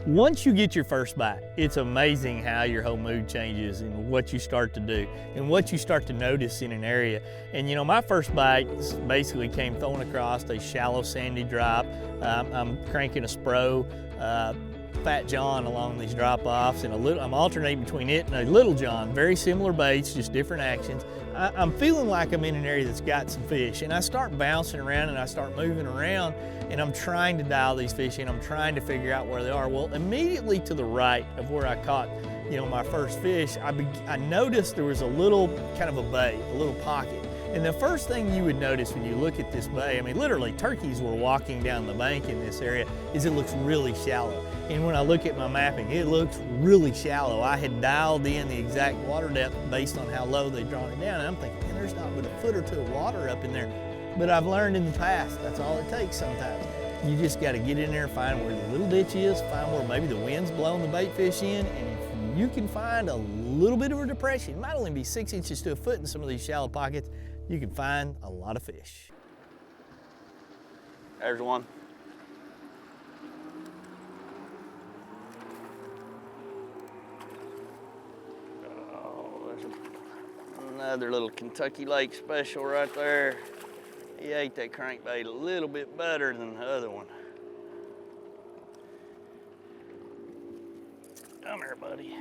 Once you get your first bite, it's amazing how your whole mood changes and what you start to do and what you start to notice in an area. And you know, my first bite basically came thrown across a shallow sandy drop. I'm cranking a Spro Fat John along these drop-offs, and I'm alternating between it and a Little John. Very similar baits, just different actions. I'm feeling like I'm in an area that's got some fish, and I start bouncing around and I start moving around, and I'm trying to dial these fish in. I'm trying to figure out where they are. Well, immediately to the right of where I caught, you know, my first fish, I noticed there was a little kind of a bay, a little pocket. And the first thing you would notice when you look at this bay, I mean, literally turkeys were walking down the bank in this area, is it looks really shallow. And when I look at my mapping, it looks really shallow. I had dialed in the exact water depth based on how low they'd drawn it down. And I'm thinking, man, there's not but a foot or two of water up in there. But I've learned in the past, that's all it takes sometimes. You just got to get in there and find where the little ditch is, find where maybe the wind's blowing the bait fish in, and if you can find a little bit of a depression, it might only be 6 inches to a foot in some of these shallow pockets, you can find a lot of fish. There's one. Oh, there's another little Kentucky Lake special right there. He ate that crankbait a little bit better than the other one. Come here, buddy.